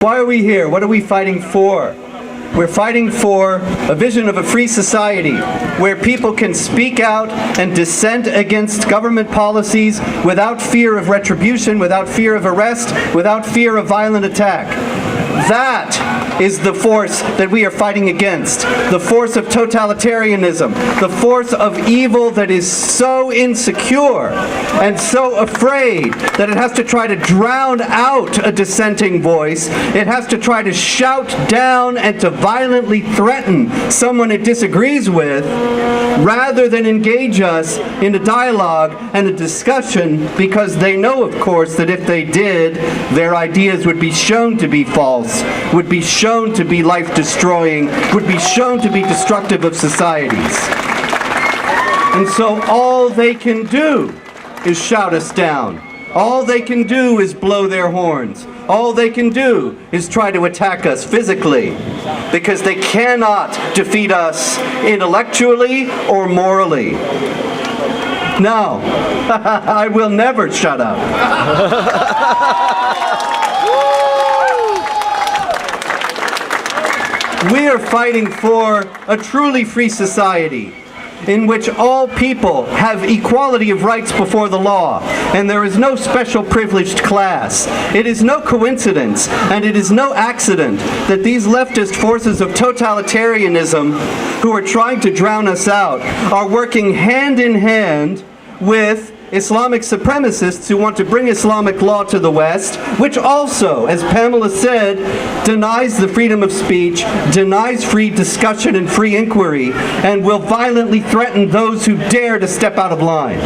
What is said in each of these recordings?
Why are we here? What are we fighting for? We're fighting for a vision of a free society where people can speak out and dissent against government policies without fear of retribution, without fear of arrest, without fear of violent attack. That is the force that we are fighting against. The force of totalitarianism. The force of evil that is so insecure and so afraid that it has to try to drown out a dissenting voice. It has to try to shout down and to violently threaten someone it disagrees with, rather than engage us in a dialogue and a discussion, because they know, of course, that if they did, their ideas would be shown to be false, would be shown to be life-destroying, would be shown to be destructive of societies. And so all they can do is shout us down. All they can do is blow their horns. All they can do is try to attack us physically, because they cannot defeat us intellectually or morally. No, I will never shut up. We are fighting for a truly free society in which all people have equality of rights before the law, and there is no special privileged class. It is no coincidence, and it is no accident that these leftist forces of totalitarianism who are trying to drown us out are working hand in hand with Islamic supremacists who want to bring Islamic law to the West, which also, as Pamela said, denies the freedom of speech, denies free discussion and free inquiry, and will violently threaten those who dare to step out of line.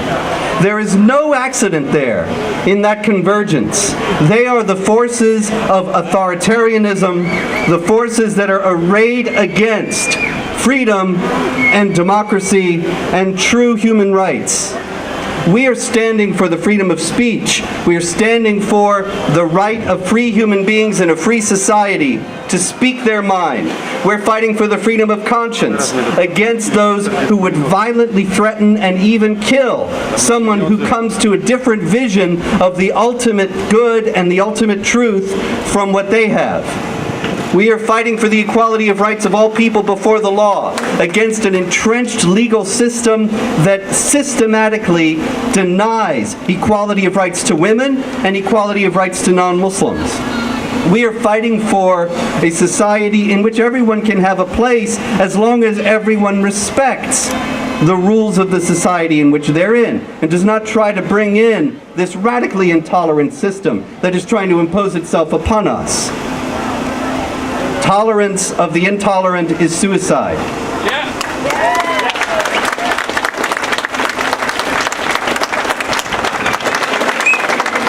There is no accident there in that convergence. They are the forces of authoritarianism, the forces that are arrayed against freedom and democracy and true human rights. We are standing for the freedom of speech. We are standing for the right of free human beings in a free society to speak their mind. We're fighting for the freedom of conscience against those who would violently threaten and even kill someone who comes to a different vision of the ultimate good and the ultimate truth from what they have. We are fighting for the equality of rights of all people before the law against an entrenched legal system that systematically denies equality of rights to women and equality of rights to non-Muslims. We are fighting for a society in which everyone can have a place as long as everyone respects the rules of the society in which they're in and does not try to bring in this radically intolerant system that is trying to impose itself upon us. Tolerance of the intolerant is suicide.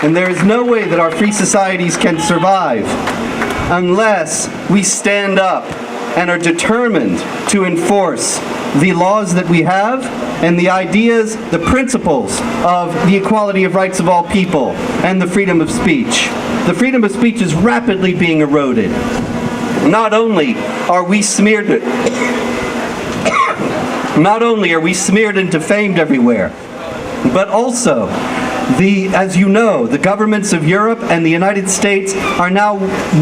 And there is no way that our free societies can survive unless we stand up and are determined to enforce the laws that we have and the ideas, the principles of the equality of rights of all people and the freedom of speech. The freedom of speech is rapidly being eroded. Not only are we smeared and defamed everywhere, but also, as you know, the governments of Europe and the United States are now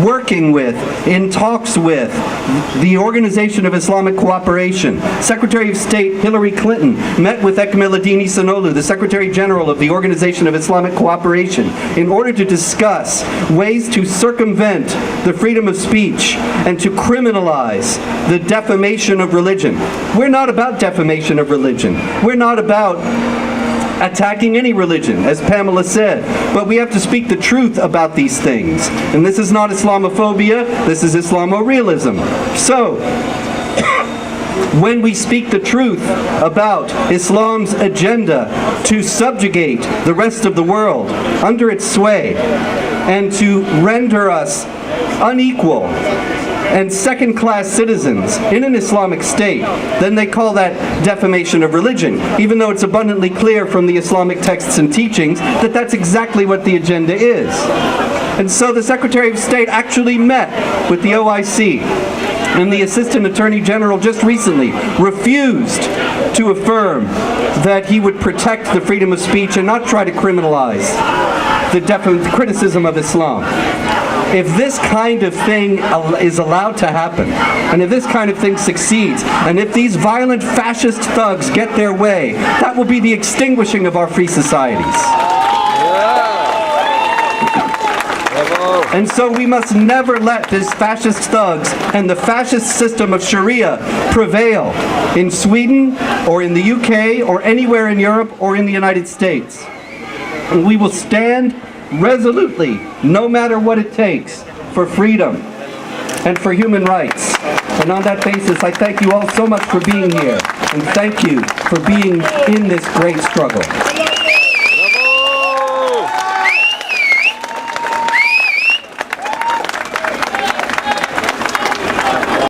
working with, in talks with, the Organization of Islamic Cooperation. Secretary of State Hillary Clinton met with Ekmeladini Sanolu, the Secretary General of the Organization of Islamic Cooperation, in order to discuss ways to circumvent the freedom of speech and to criminalize the defamation of religion. We're not about defamation of religion. We're not about attacking any religion, as Pamela said. But we have to speak the truth about these things. And this is not Islamophobia, this is Islamo-realism. So, when we speak the truth about Islam's agenda to subjugate the rest of the world under its sway and to render us unequal and second-class citizens in an Islamic state, then they call that defamation of religion, even though it's abundantly clear from the Islamic texts and teachings that that's exactly what the agenda is. And so the Secretary of State actually met with the OIC, and the Assistant Attorney General just recently refused to affirm that he would protect the freedom of speech and not try to criminalize the criticism of Islam. If this kind of thing is allowed to happen, and if this kind of thing succeeds, and if these violent fascist thugs get their way, that will be the extinguishing of our free societies. And so we must never let these fascist thugs and the fascist system of Sharia prevail in Sweden or in the UK or anywhere in Europe or in the United States. And we will stand resolutely, no matter what it takes, for freedom and for human rights. And on that basis, I thank you all so much for being here, and thank you for being in this great struggle.